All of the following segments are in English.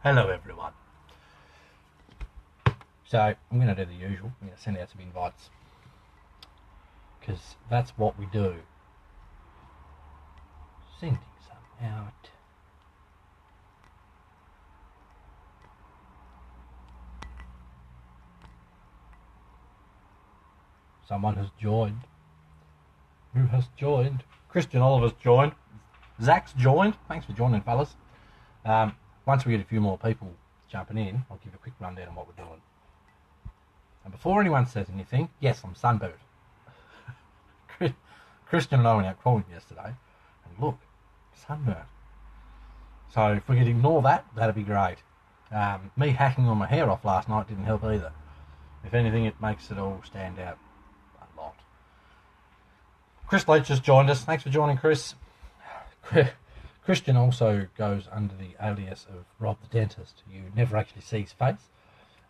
Hello everyone. So I'm going to do the usual. I'm going to send out some invites because that's what we do. Sending some out. Someone has joined. Who has joined? Christian Oliver's joined. Zach's joined. Thanks for joining, fellas. Once we get a few more people jumping in, I'll give a quick rundown on what we're doing. And before anyone says anything, yes, I'm sunburned. Christian and I went out crawling yesterday, and look, sunburned. So if we could ignore that, that'd be great. Me hacking all my hair off last night didn't help either. If anything, it makes it all stand out a lot. Chris Leach has joined us. Thanks for joining, Chris. Christian also goes under the alias of Rob the Dentist. You never actually see his face.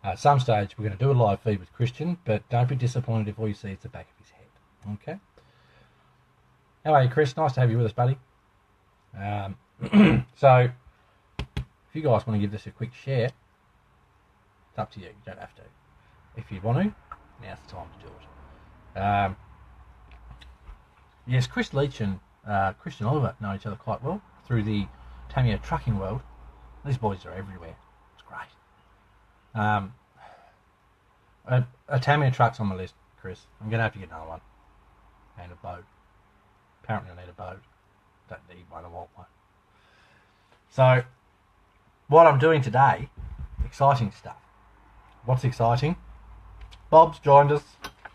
At some stage, we're going to do a live feed with Christian, but don't be disappointed if all you see is the back of his head. Okay? How are you, Chris? Nice to have you with us, buddy. So, if you guys want to give this a quick share, it's up to you. You don't have to. If you want to, now's the time to do it. Yes, Chris Leach and Christian Oliver know each other quite well through the Tamiya trucking world. These boys are everywhere. It's great. A Tamiya truck's on my list, Chris. I'm going to have to get another one. And a boat. Apparently I need a boat. Don't need one, I want one. So, what I'm doing today, exciting stuff. What's exciting? Bob's joined us.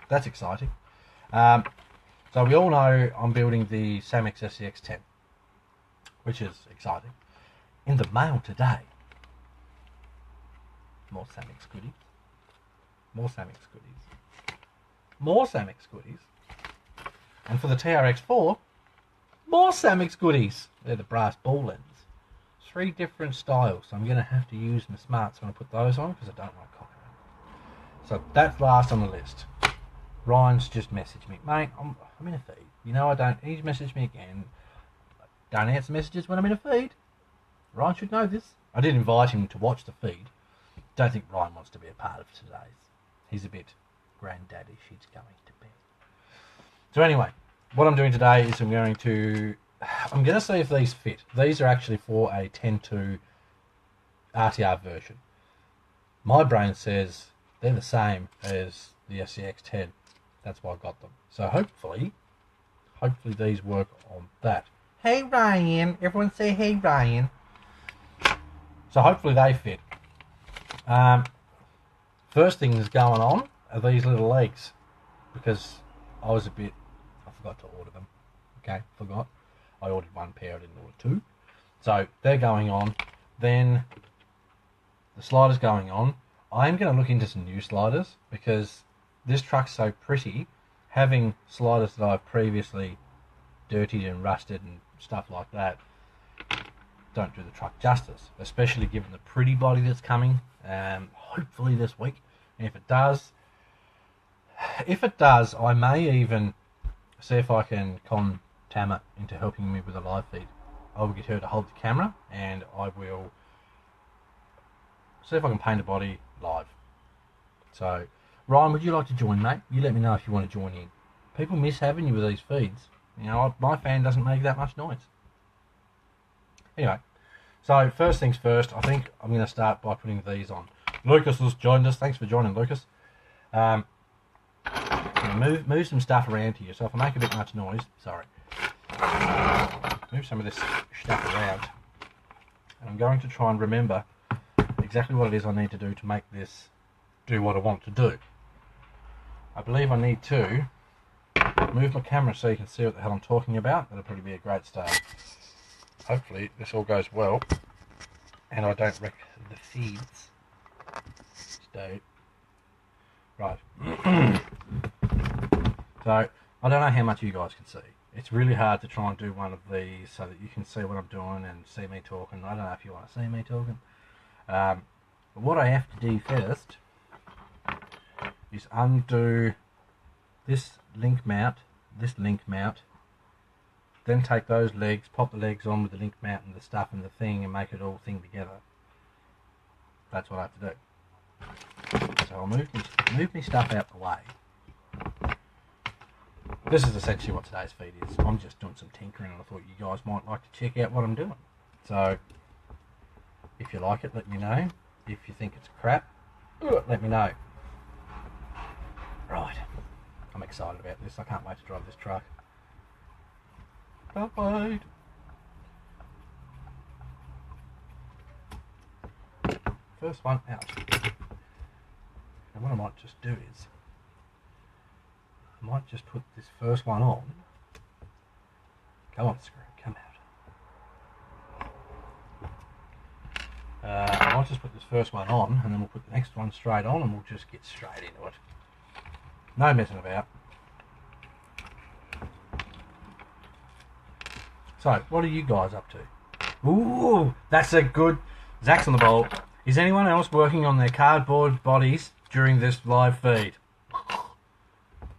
That's exciting. So we all know I'm building the Samex SCX-10, which is exciting. In the mail today, more Samex goodies. More Samex goodies. More Samex goodies. And for the TRX4, more Samex goodies. They're the brass ball ends. 3 different styles. So I'm going to have to use my smarts when I put those on because I don't like copyright. So that's last on the list. Ryan's just messaged me, mate, I'm in a feed. You know I don't. He's messaged me again. Don't answer messages when I'm in a feed. Ryan should know this. I did invite him to watch the feed. Don't think Ryan wants to be a part of today's. He's a bit granddaddy. She's going to bed. So anyway, what I'm doing today is I'm going to see if these fit. These are actually for a 10.2 RTR version. My brain says they're the same as the SCX-10. That's why I got them. So hopefully these work on that. Hey Ryan, everyone say hey Ryan. So hopefully they fit. First thing that's going on are these little legs, because I forgot to order them. Okay, forgot. I ordered 1 pair, I didn't order 2. So they're going on. Then the slider's going on. I'm going to look into some new sliders because this truck's so pretty. Having sliders that I've previously dirtied and rusted and stuff like that don't do the truck justice, especially given the pretty body that's coming, hopefully this week. And if it does, I may even see if I can con Tama into helping me with a live feed. I will get her to hold the camera and I will see if I can paint a body live. So, Ryan, would you like to join, mate? You let me know if you want to join in. People miss having you with these feeds. You know, my fan doesn't make that much noise. Anyway, so first things first, I think I'm going to start by putting these on. Lucas has joined us. Thanks for joining, Lucas. Move some stuff around here. So if I make a bit much noise, sorry. Move some of this stuff around. And I'm going to try and remember exactly what it is I need to do to make this do what I want to do. I believe I need to move my camera so you can see what the hell I'm talking about. That'll probably be a great start. Hopefully this all goes well and I don't wreck the feeds. Stay. Right. So I don't know how much you guys can see. It's really hard to try and do one of these so that you can see what I'm doing and see me talking. I don't know if you want to see me talking. But what I have to do first is undo this link mount, then take those legs, pop the legs on with the link mount and the stuff and the thing and make it all thing together. that's what I have to do. So I'll move my stuff out the way. This is essentially what today's feed is. I'm just doing some tinkering and I thought you guys might like to check out what I'm doing. So if you like it, let me know. If you think it's crap, let me know. Right, I'm excited about this. I can't wait to drive this truck. Can't wait. First one out. And what I might just do is, I might just put this first one on. Come on, screw, come out. I might just put this first one on, and then we'll put the next one straight on, and we'll just get straight into it. No messing about. So, what are you guys up to? Ooh, that's a good... Zach's on the bowl. Is anyone else working on their cardboard bodies during this live feed?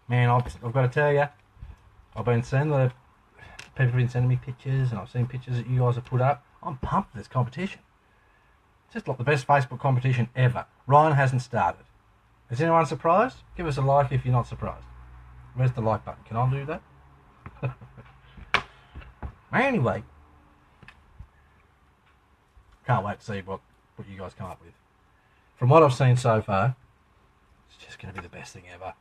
Man, I've got to tell you, I've been seeing people have been sending me pictures, and I've seen pictures that you guys have put up. I'm pumped for this competition. It's just like the best Facebook competition ever. Ryan hasn't started. Is anyone surprised? Give us a like if you're not surprised. Where's the like button? Can I do that? Anyway, can't wait to see what you guys come up with. From what I've seen so far, it's just going to be the best thing ever.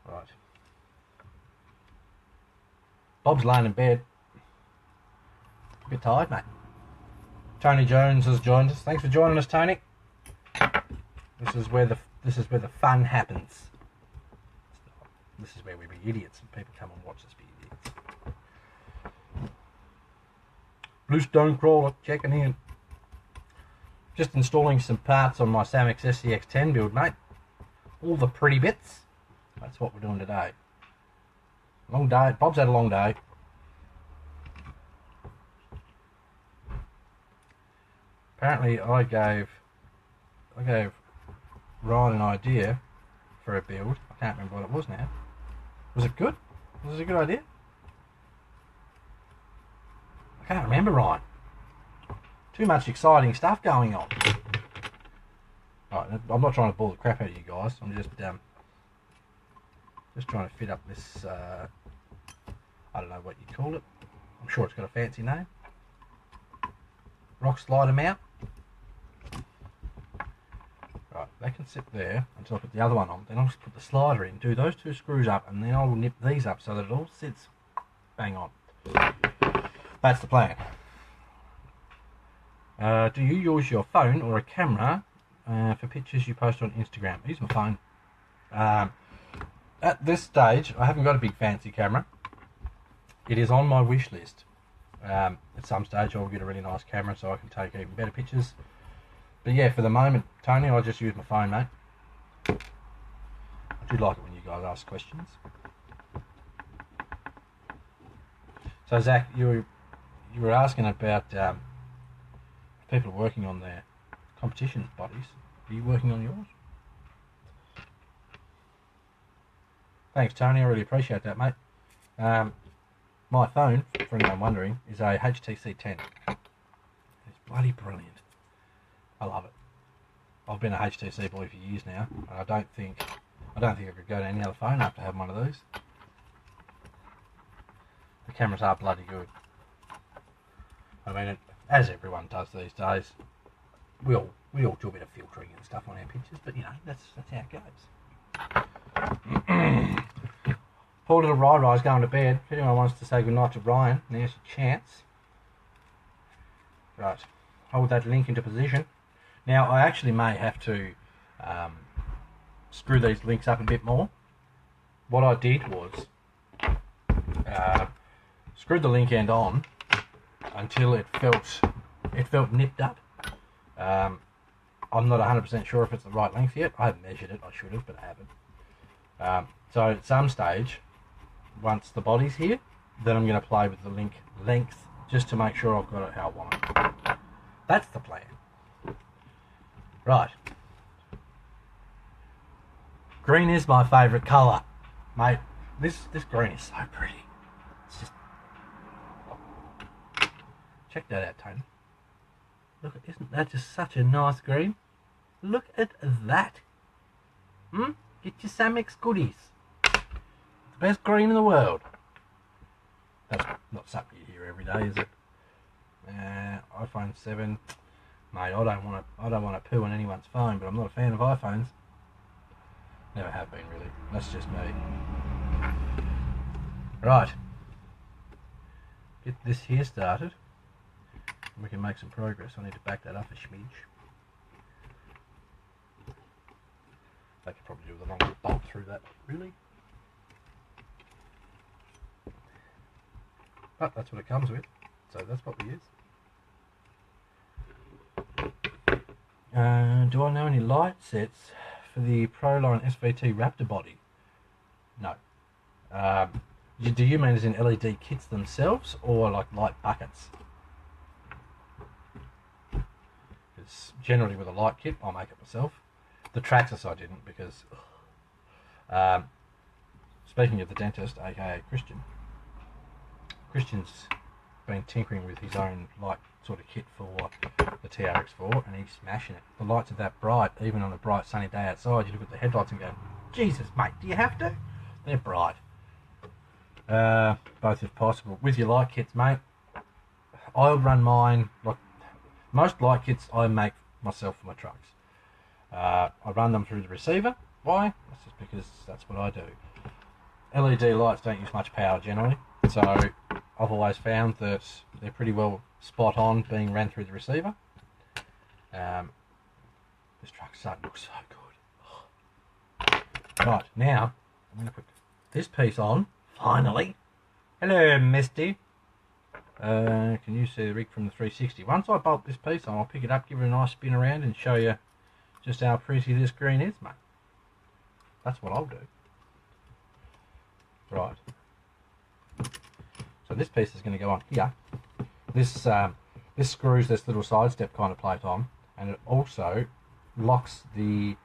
Right. Bob's laying in bed. A bit tired, mate. Tony Jones has joined us. Thanks for joining us, Tony. This is where the fun happens. This is where we be idiots and people come and watch us be idiots. Blue Stone Crawler checking in. Just installing some parts on my Samex SCX10 build, mate. All the pretty bits. That's what we're doing today. Long day. Bob's had a long day. Apparently, I gave Ryan an idea for a build. I can't remember what it was now. Was it good? Was it a good idea? I can't remember, Ryan. Too much exciting stuff going on. Right, I'm not trying to bull the crap out of you guys. I'm just trying to fit up this. I don't know what you call it. I'm sure it's got a fancy name. Rock slider mount. Right, they can sit there until I put the other one on. Then I'll just put the slider in, do those two screws up, and then I will nip these up so that it all sits bang on. That's the plan. Do you use your phone or a camera for pictures you post on Instagram? I use my phone. At this stage, I haven't got a big fancy camera. It is on my wish list. At some stage, I'll get a really nice camera so I can take even better pictures. But yeah, for the moment, Tony, I just use my phone, mate. I do like it when you guys ask questions. So Zach, you were asking about people working on their competition bodies. Are you working on yours? Thanks, Tony. I really appreciate that, mate. My phone, for anyone wondering, is a HTC 10. It's bloody brilliant. I love it. I've been a HTC boy for years now, and I don't think I could go to any other phone after having one of these. The cameras are bloody good. I mean, as everyone does these days, we all do a bit of filtering and stuff on our pictures, but you know, that's how it goes. Poor little Rai-Rai's going to bed. If anyone wants to say goodnight to Ryan, now's your chance. Right, hold that link into position. Now, I actually may have to screw these links up a bit more. What I did was screwed the link end on until it felt nipped up. I'm not 100% sure if it's the right length yet. I haven't measured it. I should have, but I haven't. So at some stage, once the body's here, then I'm going to play with the link length just to make sure I've got it how I want it. That's the plan. Right. Green is my favourite colour. Mate, this green is so pretty. It's just... Check that out, Tony. Look, isn't that just such a nice green? Look at that. Get your Samex goodies. The best green in the world. That's not something you hear every day, is it? iPhone 7. Mate, I don't want to poo on anyone's phone, but I'm not a fan of iPhones. Never have been, really. That's just me. Right. Get this here started. We can make some progress. I need to back that up a smidge. They could probably do with a longer bolt through that, really. But that's what it comes with, so that's what we use. Do I know any light sets for the Proline SVT Raptor body? No. Do you mean as in LED kits themselves, or like light buckets? Because generally with a light kit, I'll make it myself. The Traxxas I didn't, because speaking of the dentist, aka Christian's been tinkering with his own light sort of kit for the TRX4, and he's smashing it. The lights are that bright, even on a bright sunny day outside. You look at the headlights and go, Jesus mate, do you have to? They're bright. Both if possible. With your light kits, mate, I'll run mine, like most light kits I make myself for my trucks. I run them through the receiver. Why? That's just because that's what I do. LED lights don't use much power generally, so I've always found that they're pretty well spot on being ran through the receiver. This truck's starting to look so good. Right, now I'm going to put this piece on, finally. Hello, Misty. Can you see the rig from the 360? Once I bolt this piece on, I'll pick it up, give it a nice spin around and show you just how pretty this green is, mate. That's what I'll do. Right. So this piece is going to go on here. This screws this little sidestep kind of plate on, and it also locks the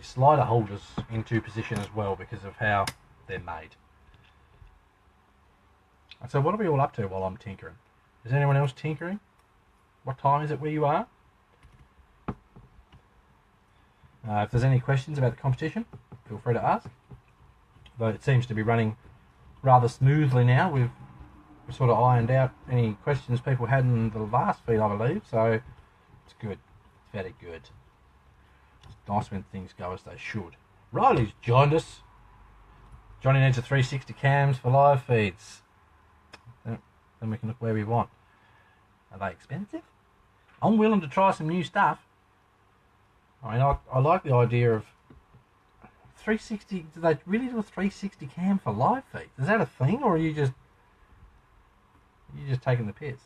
slider holders into position as well because of how they're made. And so what are we all up to while I'm tinkering? Is anyone else tinkering? What time is it where you are? If there's any questions about the competition, feel free to ask. Though it seems to be running rather smoothly now. We've sort of ironed out any questions people had in the last feed, I believe. So it's good. It's very good. It's nice when things go as they should. Riley's joined us. Johnny needs a 360 cams for live feeds. Then we can look where we want. Are they expensive? I'm willing to try some new stuff. I mean, I like the idea of 360. Do they really do a 360 cam for live feeds? Is that a thing, or are you just taking the piss?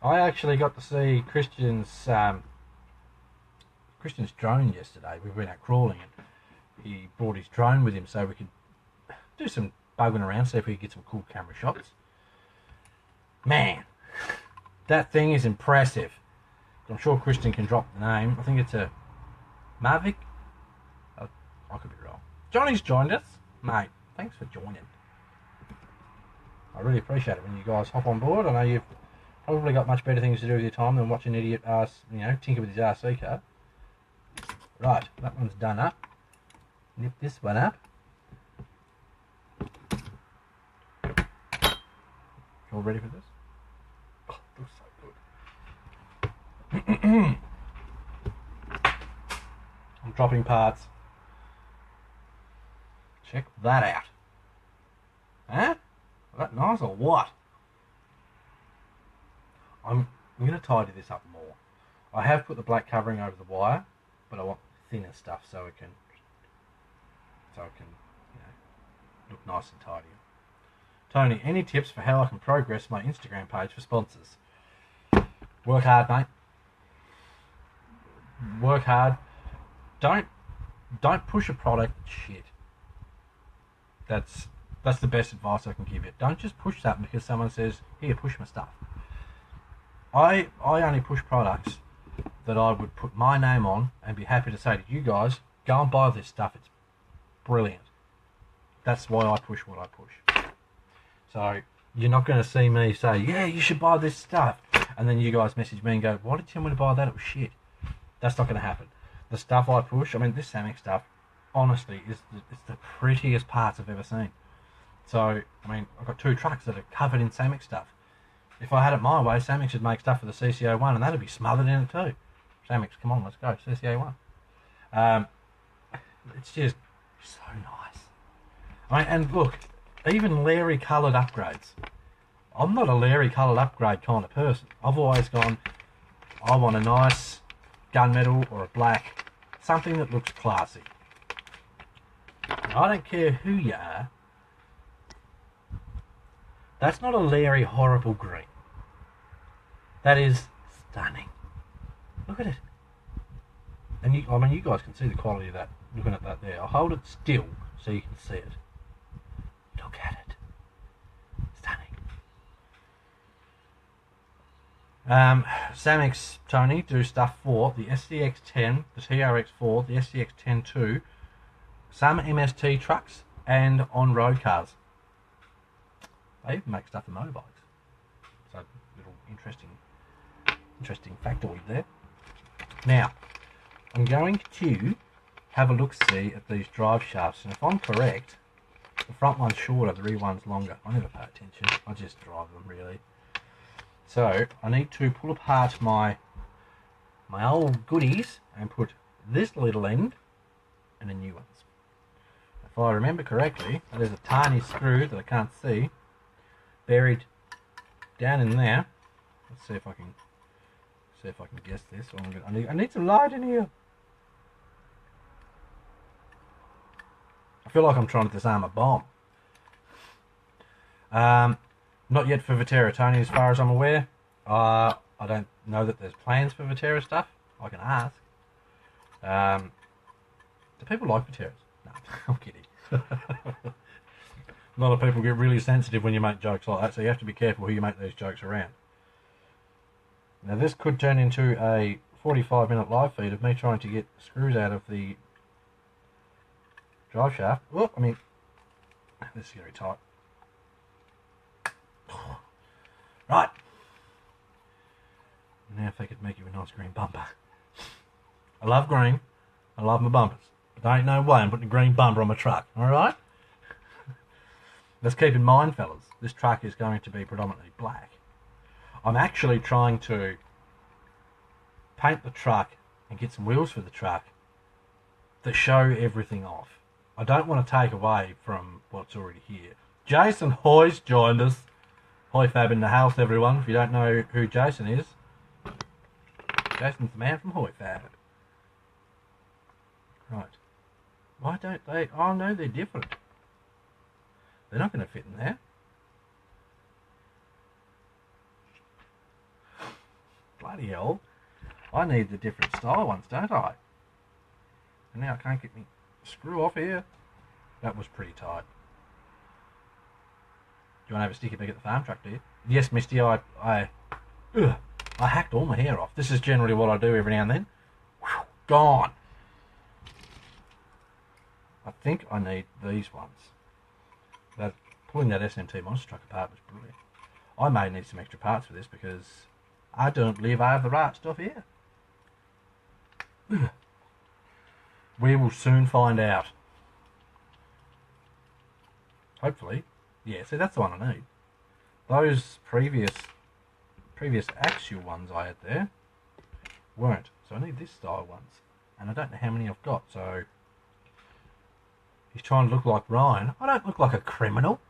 I actually got to see Christian's drone yesterday. We went out crawling, and he brought his drone with him so we could do some bugging around, see if we could get some cool camera shots. Man, that thing is impressive. I'm sure Christian can drop the name. I think it's a Mavic. I could be wrong. Johnny's joined us. Mate, thanks for joining. I really appreciate it when you guys hop on board. I know you've probably got much better things to do with your time than watch an idiot tinker with his RC car. Right, that one's done up. Nip this one up. You all ready for this? Oh, it looks so good. I'm dropping parts. Check that out. Huh? Is that nice or what? I'm going to tidy this up more. I have put the black covering over the wire, but I want thinner stuff so it can look nice and tidy. Tony, any tips for how I can progress my Instagram page for sponsors? Work hard, mate. Work hard. Don't push a product shit. That's the best advice I can give you. Don't just push that because someone says, here, push my stuff. I only push products that I would put my name on and be happy to say to you guys, go and buy this stuff. It's brilliant. That's why I push what I push. So You're not going to see me say, yeah, you should buy this stuff. And then you guys message me and go, why did you tell me to buy that? It was shit. That's not going to happen. The stuff I push, I mean, this Samex stuff, honestly, it's the prettiest parts I've ever seen. So, I mean, I've got 2 trucks that are covered in Samex stuff. If I had it my way, Samex would make stuff for the CCO1 and that'd be smothered in it too. Samex, come on, let's go, CCO1. It's just so nice. I mean, and look, even Larry coloured upgrades. I'm not a Larry coloured upgrade kind of person. I've always gone, I want a nice gunmetal or a black, something that looks classy. I don't care who you are. That's not a Larry horrible green. That is stunning. Look at it. And I mean, you guys can see the quality of that, looking at that there. I'll hold it still so you can see it. Look at it. Stunning. Samex, Tony, do stuff for the SCX-10, the TRX-4, the SCX-10-2, some MST trucks, and on-road cars. They even make stuff for motorbikes. So, little interesting factoid there. Now, I'm going to have a look-see at these drive shafts, and if I'm correct, the front one's shorter, the rear one's longer. I never pay attention. I just drive them, really. So, I need to pull apart my old goodies and put this little end and the new ones. If I remember correctly, there's a tiny screw that I can't see buried down in there. Let's see if I can guess this. I need some light in here. I feel like I'm trying to disarm a bomb. Not yet for Viterra, Tony, as far as I'm aware. I don't know that there's plans for Viterra stuff. I can ask. Do people like Viterras? No, I'm kidding. A lot of people get really sensitive when you make jokes like that, so you have to be careful who you make these jokes around. Now this could turn into a 45-minute live feed of me trying to get screws out of the drive shaft. Well, I mean, this is very tight. Right. Now if they could make you a nice green bumper. I love green. I love my bumpers. But there ain't no way I'm putting a green bumper on my truck. Alright? Let's keep in mind, fellas, this truck is going to be predominantly black. I'm actually trying to paint the truck and get some wheels for the truck that show everything off. I don't want to take away from what's already here. Jason Hoy's joined us. Hoy Fab in the house, everyone. If you don't know who Jason is, Jason's the man from Hoy Fab. Right. Why don't they? Oh no, they're different. They're not going to fit in there. Bloody hell. I need the different style ones, don't I? And now I can't get me screw off here. That was pretty tight. Do you want to have a sticky pick at the farm truck, do you? Yes, Misty, I hacked all my hair off. This is generally what I do every now and then. Whew, gone. I think I need these ones. Pulling that SMT monster truck apart was brilliant. I may need some extra parts for this because I don't believe I have the right stuff here. We will soon find out. Hopefully. Yeah, see, that's the one I need. Those previous axial ones I had there weren't. So I need this style ones. And I don't know how many I've got, so he's trying to look like Ryan. I don't look like a criminal.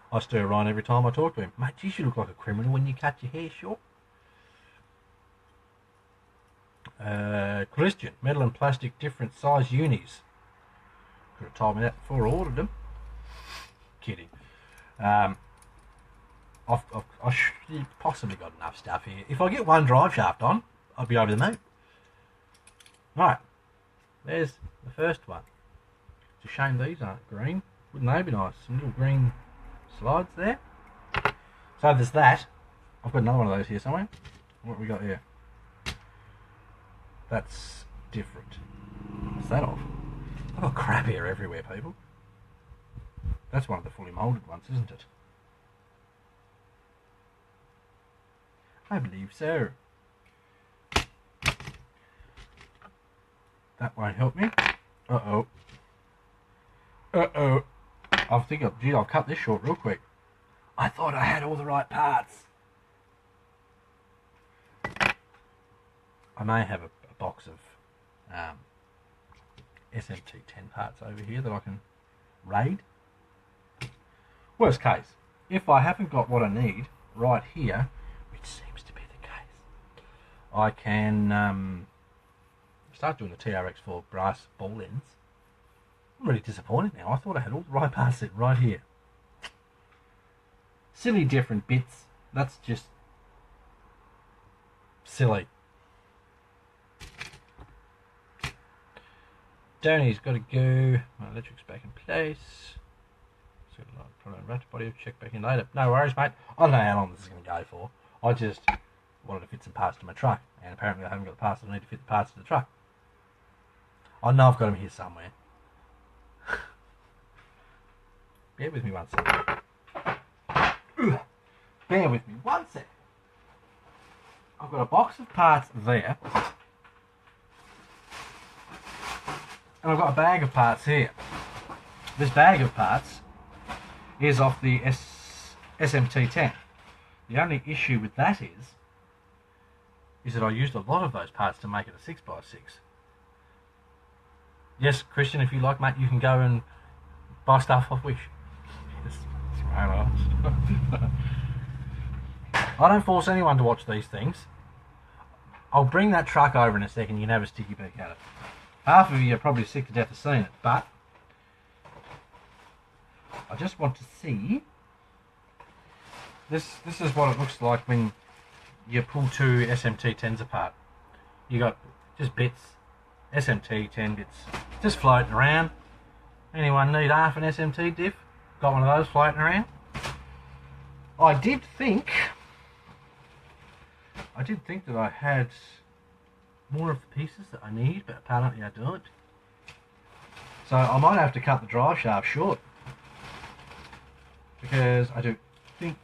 I stir Ryan every time I talk to him. Mate, you should look like a criminal when you cut your hair short. Christian, metal and plastic different size unis. Could have told me that before I ordered them. Kidding. I've possibly got enough stuff here. If I get one drive shaft on, I'll be over the moon. Right, there's the first one. It's a shame these aren't green. Wouldn't they be nice? Some little green slides there. So there's that. I've got another one of those here somewhere. What have we got here? That's different. What's that off? I've got crap here everywhere, people. That's one of the fully moulded ones, isn't it? I believe so. That won't help me. Uh-oh. Uh-oh. I think, gee, I'll cut this short real quick. I thought I had all the right parts. I may have a box of SMT10 parts over here that I can raid. Worst case, if I haven't got what I need right here, which seems to be the case, I can start doing the TRX4 brass ball ends. I'm really disappointed now. I thought I had all the right parts set right here. Silly different bits. That's just silly. Danny's got to go. My electric's back in place. So probably rat body, check back in later. No worries, mate. I don't know how long this is going to go for. I just wanted to fit some parts to my truck, and apparently I haven't got the parts I need to fit the parts to the truck. I know I've got them here somewhere. Bear with me 1 second. Bear with me 1 second. I've got a box of parts there. And I've got a bag of parts here. This bag of parts is off the SMT10. The only issue with that is that I used a lot of those parts to make it a 6x6. Yes, Christian, if you like, mate, you can go and buy stuff off Wish. Yes, I don't force anyone to watch these things. I'll bring that truck over in a second. You can have a sticky peek at it. Half of you are probably sick to death of seeing it, but I just want to see. This is what it looks like when you pull two SMT10s apart. You got just bits, SMT10 bits, just floating around. Anyone need half an SMT diff? Got one of those floating around? I did think that I had more of the pieces that I need, but apparently I don't. So I might have to cut the drive shaft short, because I do think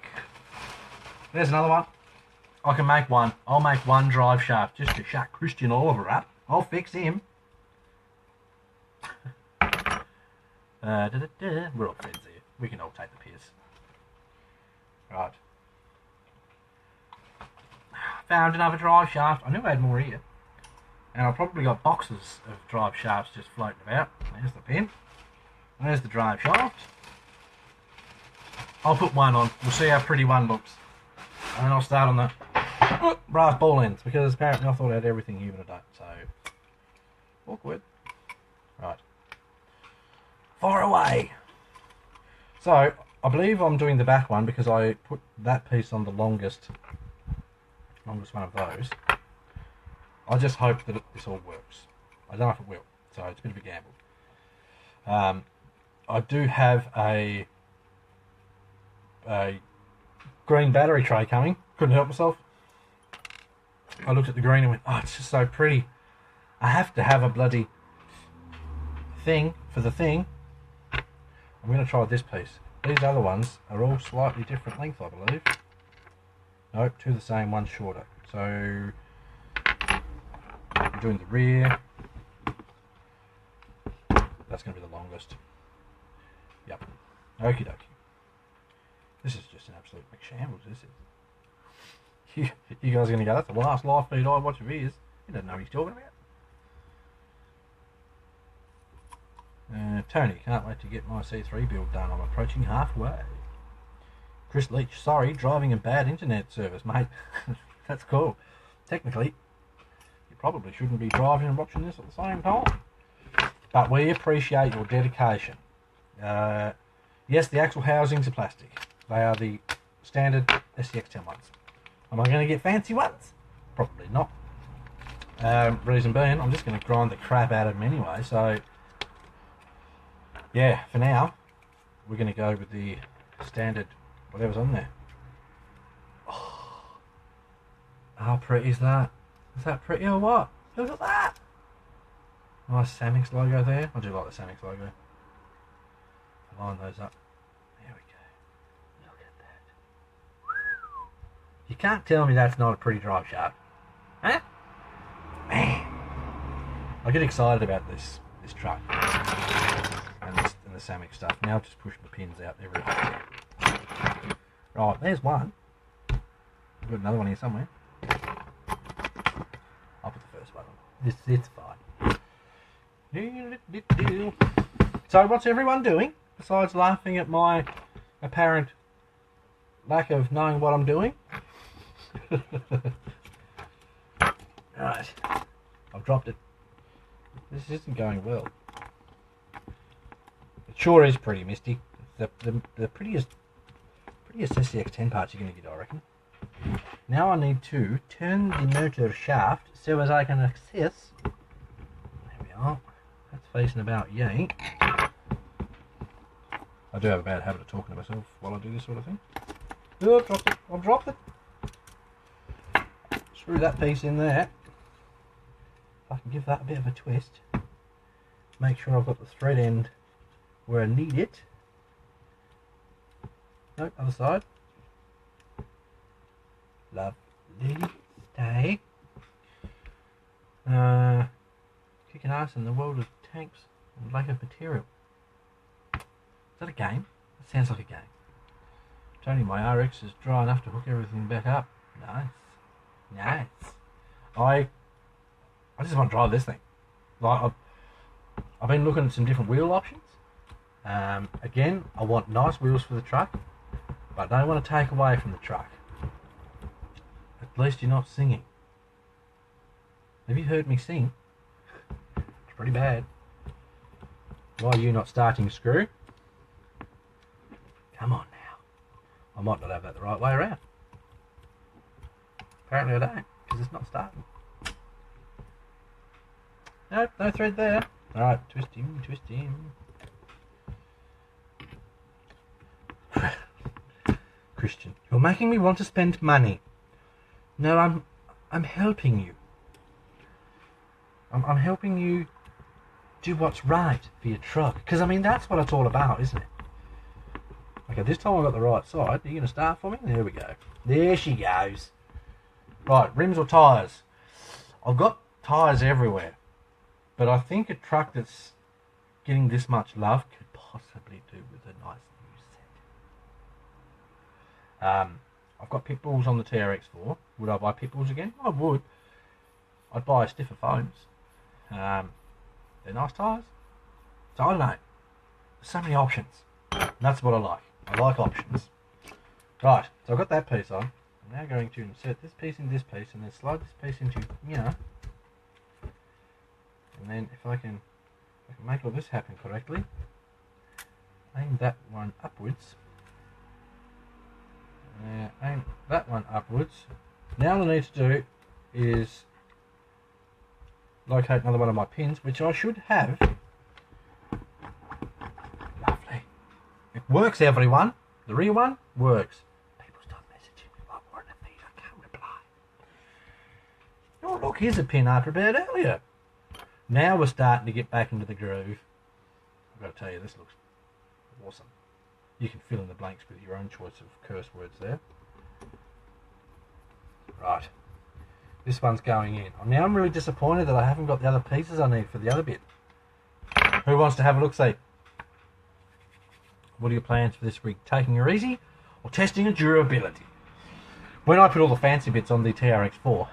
there's another one. I can make one. I'll make one drive shaft just to shut Christian Oliver up. I'll fix him. We're all friends here. We can all take the piss. Right. Found another drive shaft. I knew I had more here. And I've probably got boxes of drive shafts just floating about. There's the pin. And there's the drive shaft. I'll put one on. We'll see how pretty one looks. And then I'll start on the brass ball ends, because apparently I thought I had everything here, but I don't. So, awkward. Right. Far away. So, I believe I'm doing the back one because I put that piece on the longest one of those. I just hope that this all works. I don't know if it will, so it's a bit of a gamble. I do have a green battery tray coming. Couldn't help myself. I looked at the green and went, oh, it's just so pretty. I have to have a bloody thing for the thing. I'm going to try this piece. These other ones are all slightly different length, I believe. Nope, two the same, one shorter. So I'm doing the rear. That's going to be the longest. Yep. Okie dokie. This is just an absolute shambles, this is. You guys are going to go, that's the last live feed I watch of his. He doesn't know what he's talking about. Tony, can't wait to get my C3 build done. I'm approaching halfway. Chris Leach, sorry, driving a bad internet service, mate. That's cool. Technically, you probably shouldn't be driving and watching this at the same time. But we appreciate your dedication. Yes, the axle housings are plastic. They are the standard SCX-10 ones. Am I going to get fancy ones? Probably not. Reason being, I'm just going to grind the crap out of them anyway. So, yeah, for now, we're going to go with the standard, whatever's on there. Oh, how pretty is that? Is that pretty or what? Look at that! Nice Samix logo there. I do like the Samix logo. Line those up. can't tell me that's not a pretty drive shaft. Huh? Man. I get excited about this truck. And the Samick stuff. Now just push the pins out everywhere. Right, there's one. I've got another one here somewhere. I'll put the first one on. It's fine. So what's everyone doing besides laughing at my apparent lack of knowing what I'm doing? Right, I've dropped it. This isn't going well. It sure is pretty, Misty. The prettiest SCX10 parts you're going to get, I reckon. Now I need to turn the motor shaft so as I can access. There we are. That's facing about yay. I do have a bad habit of talking to myself while I do this sort of thing. Oh, I've dropped it. I've dropped it. Screw that piece in there. If I can give that a bit of a twist. Make sure I've got the thread end where I need it. Nope, other side. Lovely. Stay. Kicking ass in the world of tanks and lack of material. Is that a game? That sounds like a game. Tony, my RX is dry enough to hook everything back up. Nice. Nice. I just want to drive this thing. Like I've been looking at some different wheel options. Again, I want nice wheels for the truck, but I don't want to take away from the truck. At least you're not singing. Have you heard me sing? It's pretty bad. Why are you not starting, screw? Come on now. I might not have that the right way around. Apparently I don't, because it's not starting. Nope, no thread there. Alright, twist him, twist him. Christian, you're making me want to spend money. No, I'm helping you. I'm helping you do what's right for your truck. Because, I mean, that's what it's all about, isn't it? Okay, this time I've got the right side. Are you going to start for me? There we go. There she goes. Right, rims or tyres? I've got tyres everywhere. But I think a truck that's getting this much love could possibly do with a nice new set. I've got pit bulls on the TRX4. Would I buy pit bulls again? I would. I'd buy stiffer foams. They're nice tyres. So I don't know. There's so many options. And that's what I like. I like options. Right, so I've got that piece on. I'm now going to insert this piece in this piece and then slide this piece into here. And then if I can make all this happen correctly, aim that one upwards. Aim that one upwards. Now all I need to do is locate another one of my pins, which I should have. Lovely. It works, everyone. The rear one works. People start messaging me like War in the Feet. I can't reply. Oh, look, here's a pin I prepared earlier. Now we're starting to get back into the groove. I've got to tell you, this looks awesome. You can fill in the blanks with your own choice of curse words there. Right. This one's going in. Now I'm really disappointed that I haven't got the other pieces I need for the other bit. Who wants to have a look-see? What are your plans for this rig? Taking her easy or testing her durability? When I put all the fancy bits on the TRX4,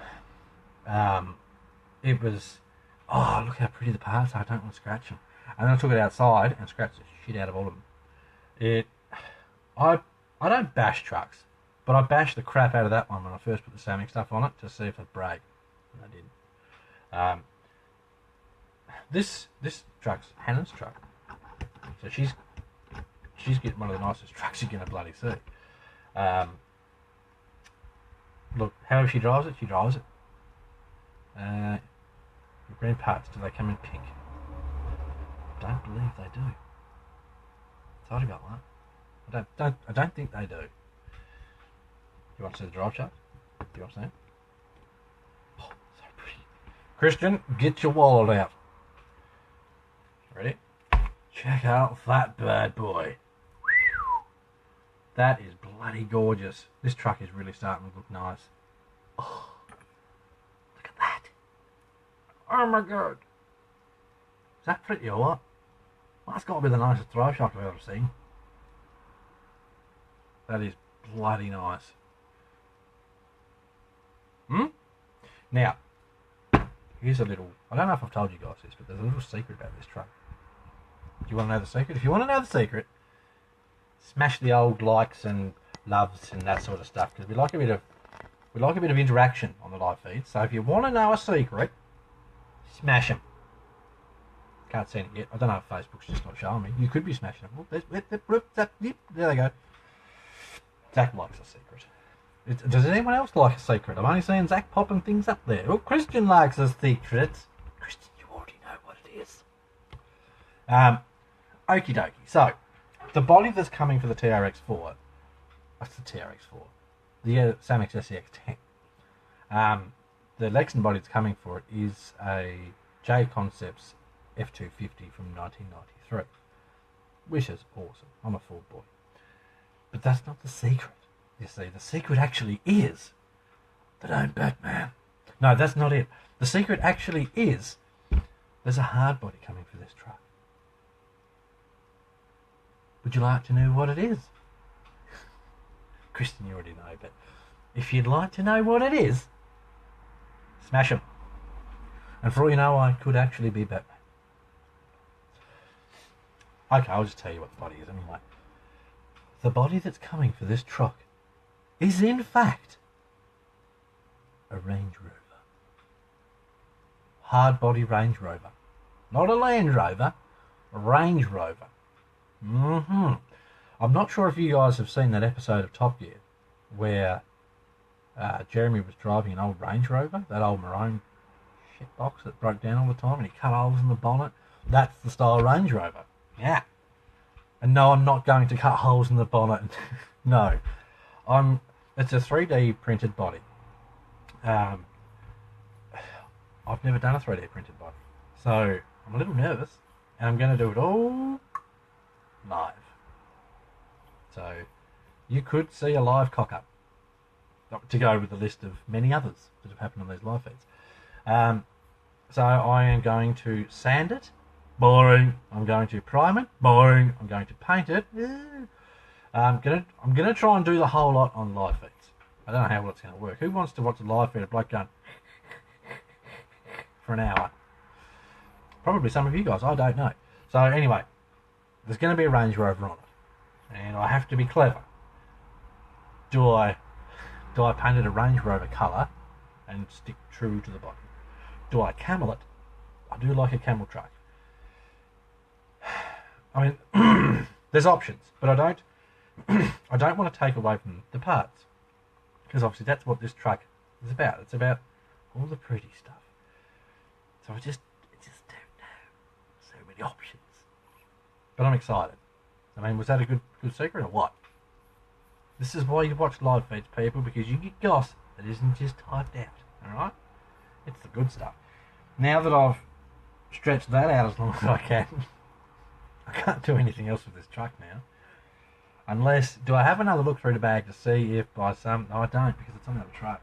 it was, oh, look how pretty the parts are. I don't want to scratch them. And then I took it outside and scratched the shit out of all of them. I don't bash trucks, but I bashed the crap out of that one when I first put the Samick stuff on it to see if it'd break. And I didn't. This truck's Hannah's truck, so she's getting one of the nicest trucks you're gonna bloody see. Look, however she drives it, she drives it. The green parts, do they come in pink? Don't believe they do. Thought about that. I don't think they do. You want to see the drive shaft? Do you want to see it? Oh, so pretty. Christian, get your wallet out. Ready? Check out that bad boy. That is bloody gorgeous. This truck is really starting to look nice. Oh, look at that. Oh my god. Is that pretty or what? Well, that's got to be the nicest drive shaft I've ever seen. That is bloody nice. Now, here's a little... I don't know if I've told you guys this, but there's a little secret about this truck. Do you want to know the secret? If you want to know the secret, smash the old likes and loves and that sort of stuff, because we like a bit of interaction on the live feed. So if you want to know a secret, smash them. Can't see it yet. I don't know if Facebook's just not showing me. You could be smashing them. There they go. Zach likes a secret. Does anyone else like a secret? I'm only seeing Zach popping things up there. Oh, Christian likes a secret. Christian, you already know what it is. Okie dokie. So, the body that's coming for the TRX4, that's the TRX4, the Samex SEX10. The Lexan body that's coming for it is a J Concepts F250 from 1993, which is awesome. I'm a Ford boy. But that's not the secret. You see, the secret actually is that I'm Batman. No, that's not it. The secret actually is there's a hard body coming for this truck. Would you like to know what it is? Kristen, you already know, but if you'd like to know what it is, smash them. And for all you know, I could actually be Batman. Okay, I'll just tell you what the body is anyway. The body that's coming for this truck is in fact a Range Rover. Hard body Range Rover. Not a Land Rover, a Range Rover. I'm not sure if you guys have seen that episode of Top Gear where Jeremy was driving an old Range Rover, that old maroon shitbox that broke down all the time and he cut holes in the bonnet. That's the style Range Rover. Yeah. And no, I'm not going to cut holes in the bonnet. No. It's a 3D printed body. I've never done a 3D printed body. So I'm a little nervous and I'm going to do it all live. So you could see a live cock-up to go with the list of many others that have happened on these live feeds. So I am going to sand it. Boring. I'm going to prime it. Boring. I'm going to paint it. I'm gonna try and do the whole lot on live feeds. I don't know how well it's going to work. Who wants to watch a live feed of bloke going for an hour? Probably some of you guys. I don't know. So anyway, there's going to be a Range Rover on it, and I have to be clever. Do I paint it a Range Rover colour and stick true to the body? Do I camel it? I do like a camel truck. I mean, there's options, but I don't want to take away from the parts, because obviously that's what this truck is about. It's about all the pretty stuff. So I just don't know. So many options. But I'm excited. I mean, was that a good secret or what? This is why you watch live feeds, people, because you get gossip that isn't just typed out. Alright? It's the good stuff. Now that I've stretched that out as long as I can, I can't do anything else with this truck now. Unless, do I have another look through the bag to see if by some... No, I don't, because it's on the other truck.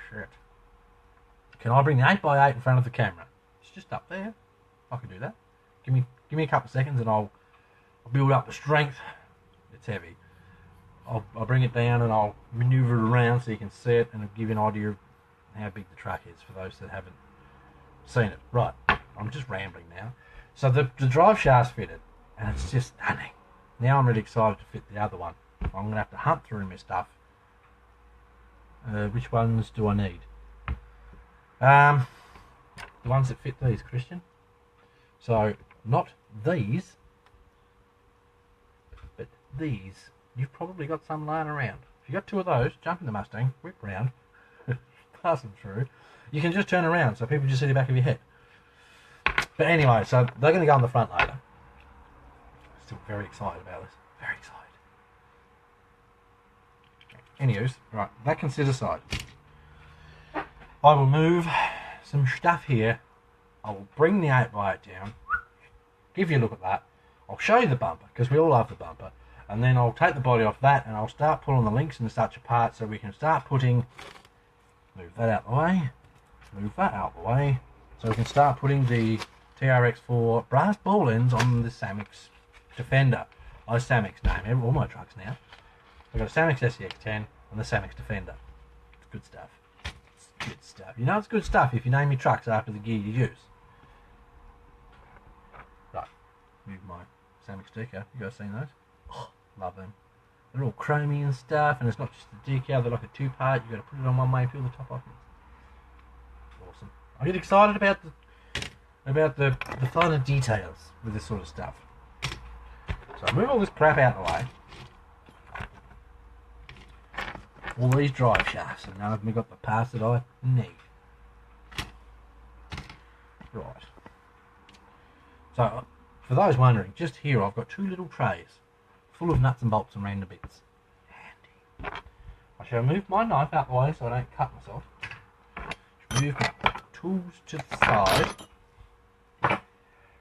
Shit. Can I bring the 8x8 in front of the camera? It's just up there. I can do that. Give me a couple of seconds and I'll build up the strength. It's heavy. I'll bring it down and I'll maneuver it around so you can see it, and it'll give you an idea of how big the truck is for those that haven't seen it. Right, I'm just rambling now. So the drive shaft's fitted, and it's just stunning. Now I'm really excited to fit the other one. I'm going to have to hunt through my stuff. Which ones do I need? The ones that fit these, Christian. So, not these, but these. You've probably got some lying around. If you got two of those, jump in the Mustang, whip round, pass them through. You can just turn around so people just see the back of your head. But anyway, so they're going to go on the front loader. Still very excited about this. Very excited. Anyways, right, that can sit aside. I will move some stuff here. I will bring the 8x8 down. Give you a look at that. I'll show you the bumper, because we all love the bumper. and then I'll take the body off that and I'll start pulling the links and such apart so we can start putting, move that out the way, move that out the way, so we can start putting the TRX4 brass ball ends on the Samix Defender. I Samix name all my trucks now. I've got a Samix SCX10 and the Samix Defender. It's good stuff. It's good stuff. You know it's good stuff if you name your trucks after the gear you use. Right, move my Samix decal. You guys seen those? Oh, love them. They're all chromy and stuff, and it's not just a decal, they're like a two-part. You've got to put it on one way and peel the top off. Awesome. I get excited about the finer details with this sort of stuff. So I move all this crap out of the way. All these drive shafts, and now I've got the parts that I need. Right. So, for those wondering, just here I've got 2 little trays full of nuts and bolts and random bits. Handy. I shall move my knife out the way so I don't cut myself. Move my tools to the side.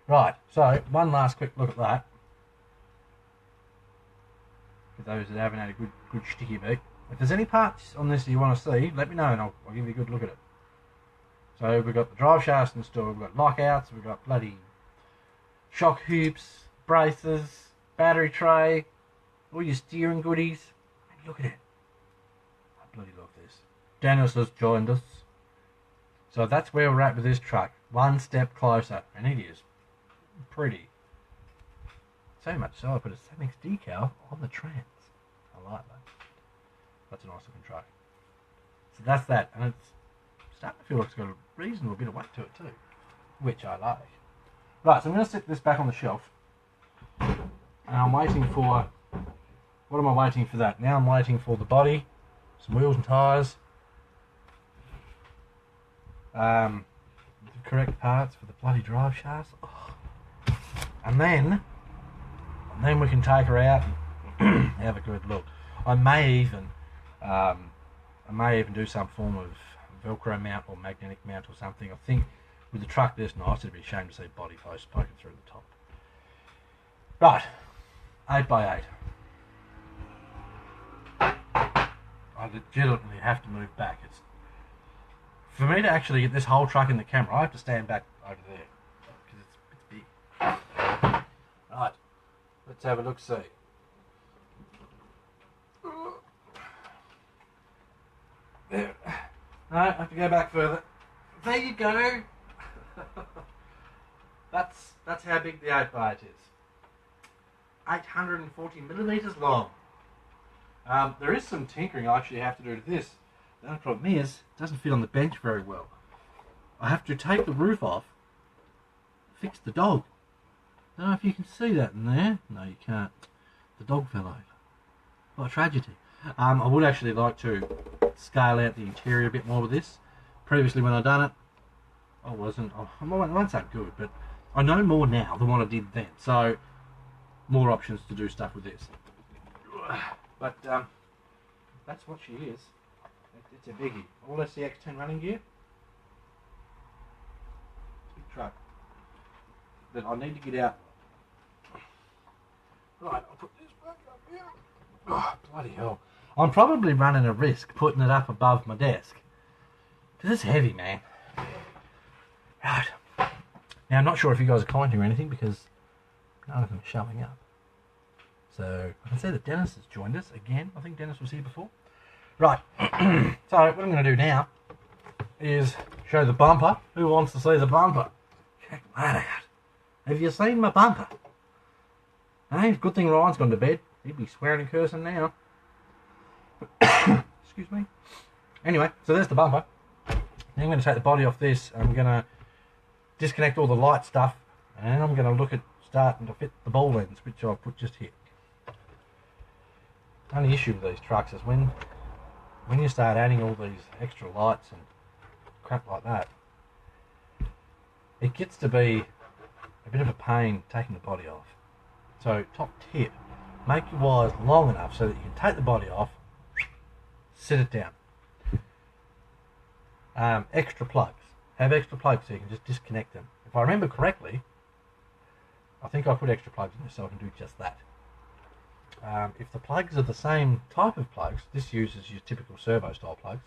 Right, so one last quick look at that. For those that haven't had a good sticky beat. If there's any parts on this that you want to see, let me know and I'll give you a good look at it. So we've got the drive shafts installed, we've got lockouts, we've got bloody shock hoops, braces, battery tray, all your steering goodies. And look at it. I bloody love this. Dennis has joined us. So that's where we're at with this truck. One step closer. And it is pretty. So much so I put a Samix decal on the trans. I like that. That's a nice looking truck. So that's that. And it's starting to feel like it's got a reasonable bit of weight to it too. Which I like. Right, so I'm going to set this back on the shelf. And I'm waiting for... What am I waiting for that? Now I'm waiting for the body, some wheels and tyres, the correct parts for the bloody drive shafts. Oh. And then we can take her out and have a good look. I may even do some form of Velcro mount or magnetic mount or something. I think with the truck this nice, it'd be a shame to see body posts poking through the top. Right, 8x8. I legitimately have to move back. It's for me to actually get this whole truck in the camera, I have to stand back over there because it's big. Right, let's have a look see. There. No, I have to go back further. There you go. That's how big the 8x8 is. 840 millimeters long. There is some tinkering I actually have to do to this. The only problem is, it doesn't fit on the bench very well. I have to take the roof off, fix the dog. I don't know if you can see that in there. No, you can't. The dog fell over. What a tragedy. I would actually like to scale out the interior a bit more with this. Previously when I done it, I won't say good, but I know more now than what I did then. So, more options to do stuff with this. But that's what she is. It's a biggie. All SCX10 running gear. It's a big truck that I need to get out. Right, I'll put this back up here. Oh, bloody hell. I'm probably running a risk putting it up above my desk. Because it's heavy, man. Right. Now, I'm not sure if you guys are commenting or anything because none of them are showing up. So, I can see that Dennis has joined us again. I think Dennis was here before. Right. So, what I'm going to do now is show the bumper. Who wants to see the bumper? Check that out. Have you seen my bumper? Hey, good thing Ryan's gone to bed. He'd be swearing and cursing now. Excuse me. Anyway, so there's the bumper. Now I'm going to take the body off this. I'm going to disconnect all the light stuff. And I'm going to look at starting to fit the ball ends, which I'll put just here. The only issue with these trucks is when you start adding all these extra lights and crap like that, it gets to be a bit of a pain taking the body off. So top tip, make your wires long enough so that you can take the body off, sit it down. Extra plugs. Have extra plugs so you can just disconnect them. If I remember correctly, I think I put extra plugs in this so I can do just that. if the plugs are the same type of plugs, this uses your typical servo style plugs.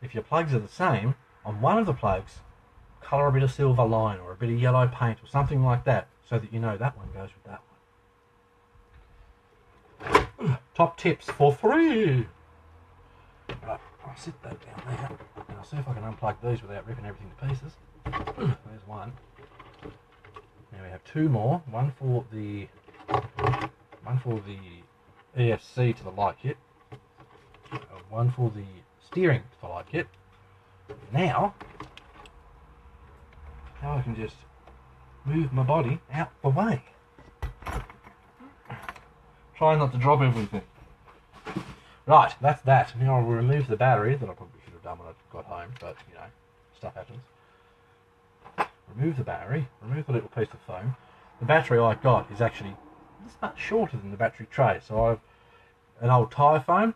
If your plugs are the same, on one of the plugs, colour a bit of silver line or a bit of yellow paint or something like that, so that you know that one goes with that one. Top tips for free! Right, I'll sit that down there, and I'll see if I can unplug these without ripping everything to pieces. There's one. Now we have two more, one for the EFC to the light kit, one for the steering to the light kit. Now I can just move my body out the way. Try not to drop everything. Right, that's that. Now I'll remove the battery that I probably should have done when I got home, but you know, stuff happens. Remove the battery, remove the little piece of foam. The battery I got is actually this much shorter than the battery tray, so I've an old tyre foam,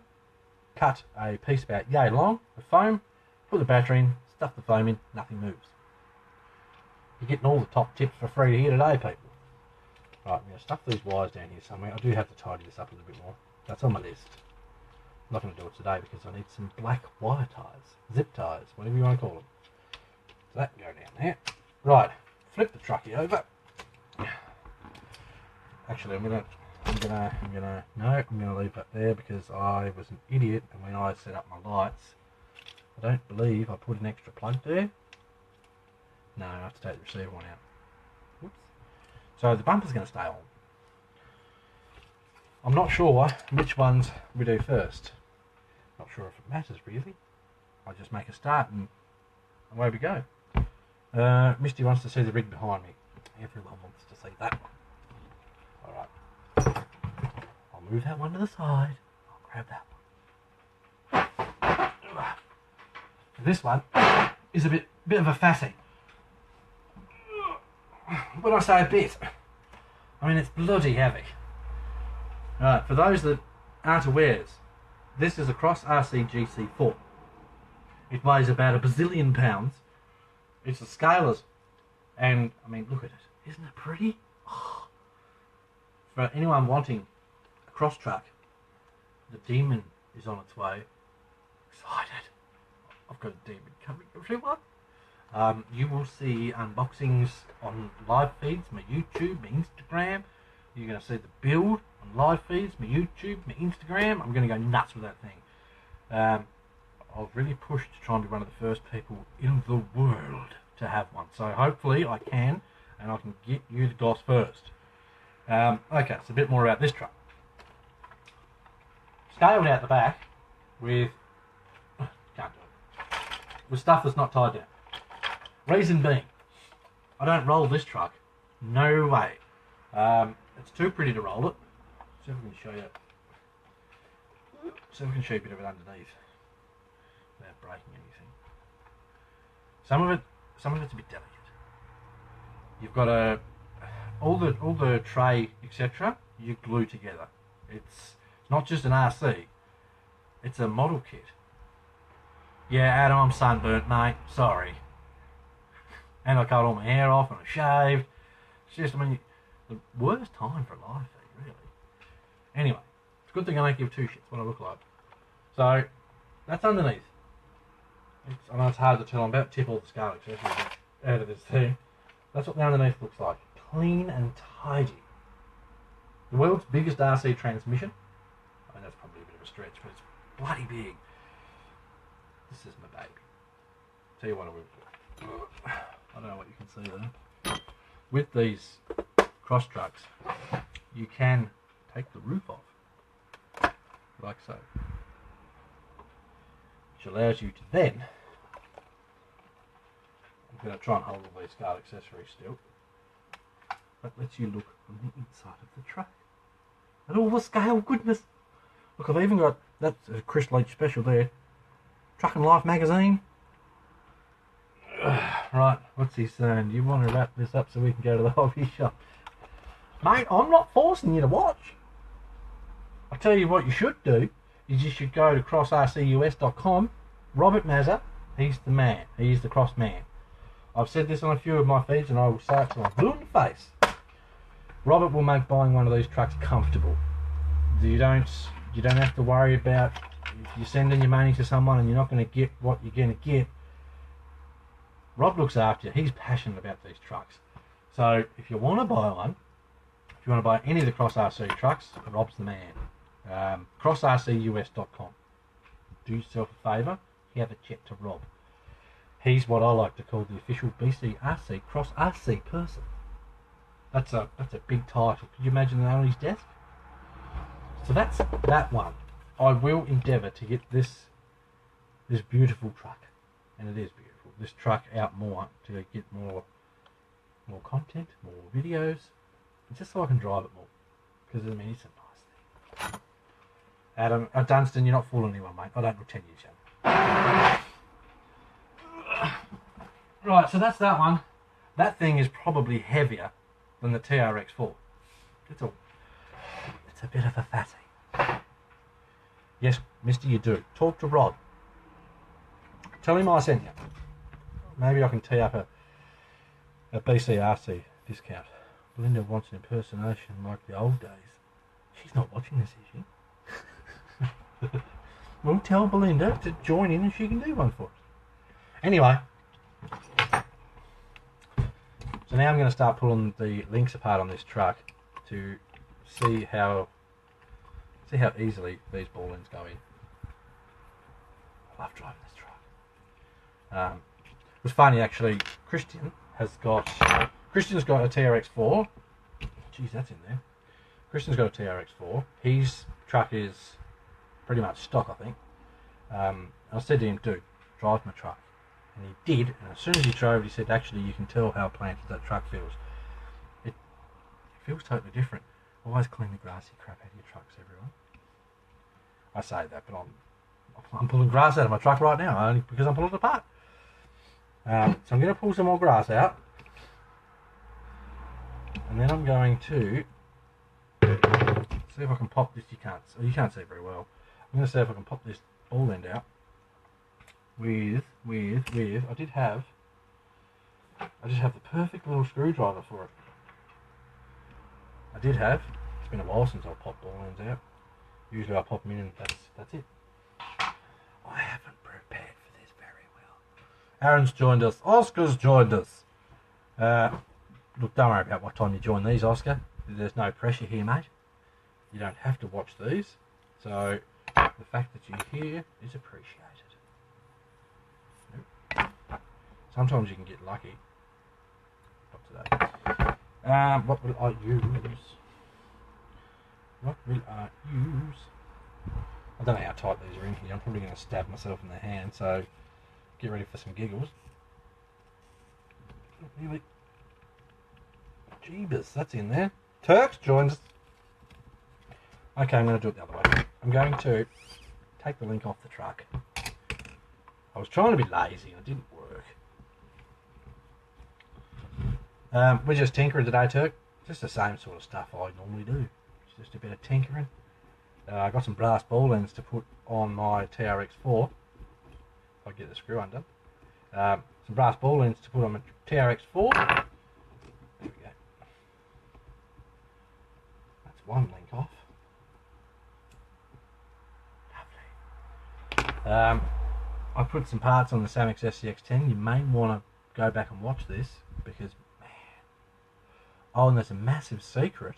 cut a piece about yay long of foam, put the battery in, stuff the foam in, nothing moves. You're getting all the top tips for free here today, people. Right, I'm going to stuff these wires down here somewhere. I do have to tidy this up a little bit more. That's on my list. I'm not going to do it today because I need some black wire ties, zip ties, whatever you want to call them. So that can go down there. Right, flip the truckie over. Actually, I'm gonna leave that there because I was an idiot, and when I set up my lights, I don't believe I put an extra plug there. No, I have to take the receiver one out. Whoops. So the bumper's going to stay on. I'm not sure which ones we do first. Not sure if it matters really. I'll just make a start and away we go. Misty wants to see the rig behind me. Everyone wants to see that one. Alright. I'll move that one to the side. I'll grab that one. This one is a bit of a fatty. When I say a bit, I mean it's bloody heavy. Right, for those that aren't aware, this is a Cross RC GC4. It weighs about a bazillion pounds. It's a scalers, and I mean, look at it. Isn't it pretty? Oh. For anyone wanting a cross truck, the Demon is on its way. Excited! I've got a Demon coming, everyone. You will see unboxings on live feeds, my YouTube, my Instagram. You're going to see the build on live feeds, my YouTube, my Instagram. I'm going to go nuts with that thing. I've really pushed to try and be one of the first people in the world to have one. So hopefully I can, and I can get you the goss first. Okay, so a bit more about this truck. Scaled out the back with... can't do it. With stuff that's not tied down. Reason being, I don't roll this truck. No way. It's too pretty to roll it. See if we can show you. See if we can show you a bit of it underneath without breaking anything. Some of it's a bit delicate. You've got all the tray, etc. You glue together. It's not just an RC. It's a model kit. Yeah, Adam, I'm sunburnt, mate. Sorry. And I cut all my hair off and I shaved. It's just, I mean, the worst time for a live feed, really. Anyway, it's a good thing I don't give two shits what I look like. So, that's underneath. I know it's hard to tell. I'm about to tip all the scale accessories out of this thing. That's what the underneath looks like. Clean and tidy. The world's biggest RC transmission. I mean, that's probably a bit of a stretch, but it's bloody big. This is my baby. Tell you what I will do. I don't know what you can see there. With these cross trucks, you can take the roof off, like so. Which allows you to then, I'm going to try and hold all these scale accessories still, but lets you look on the inside of the truck. And all the scale goodness. Look, I've even got, that's a Chris Leach special there, Truck and Life magazine. Right, what's he saying? Do you want to wrap this up so we can go to the hobby shop? Mate, I'm not forcing you to watch. I'll tell you what you should do, is you should go to crossrcus.com. Robert Mazza, he's the man. He's the cross man. I've said this on a few of my feeds and I will say it till I'm blue in the face. Robert will make buying one of these trucks comfortable. You don't have to worry about if you're sending your money to someone and you're not going to get what you're going to get. Rob looks after you. He's passionate about these trucks. So if you want to buy one, if you want to buy any of the Cross RC trucks, Rob's the man. CrossRCUS.com. Do yourself a favour, have a chat to Rob. He's what I like to call the official BCRC Cross RC person. That's a big title. Could you imagine that on his desk? So that's that one. I will endeavour to get this beautiful truck, and it is beautiful. This truck out more to get more content, more videos, just so I can drive it more. Because I mean, it's a nice thing. Adam, Dunstan, you're not fooling anyone, mate. I don't pretend you shall. Right, so that's that one. That thing is probably heavier than the TRX4. It's a bit of a fatty. Yes, mister, you do. Talk to Rod. Tell him I sent you. Maybe I can tee up a BCRC discount. Belinda wants an impersonation like the old days. She's not watching this, is she? Well, tell Belinda to join in and she can do one for us. Anyway, so now I'm going to start pulling the links apart on this truck to see how easily these ball ends go in. I love driving this truck. It was funny actually. Christian's got a TRX4. Jeez, that's in there. Christian's got a TRX4. His truck is pretty much stock, I think. I said to him, dude, drive my truck. And he did, and as soon as he drove it, he said, actually, you can tell how planted that truck feels. It feels totally different. Always clean the grassy crap out of your trucks, everyone. I say that, but I'm pulling grass out of my truck right now, only because I'm pulling it apart. So I'm going to pull some more grass out. And then I'm going to see if I can pop this. You can't see very well. I'm going to see if I can pop this ball end out with I just have the perfect little screwdriver for it. It's been a while since I've popped ball ends out. Usually I pop them in and that's it. I haven't prepared for this very well. Aaron's joined us. Oscar's joined us. Look, don't worry about what time you join these, Oscar. There's no pressure here, mate. You don't have to watch these. So the fact that you're here is appreciated. Sometimes you can get lucky. Not today. What will I use? I don't know how tight these are in here. I'm probably going to stab myself in the hand, so get ready for some giggles. Really? Jeebus, that's in there. Turks joins us. Okay, I'm going to do it the other way. I'm going to take the link off the truck. I was trying to be lazy and it didn't work. We're just tinkering today, Turk. Just the same sort of stuff I normally do. It's just a bit of tinkering. I got some brass ball ends to put on my TRX4. If I get the screw undone. Some brass ball ends to put on my TRX4. There we go. That's one link off. Lovely. I put some parts on the Samex SCX10. You may want to go back and watch this because, man. Oh, and there's a massive secret.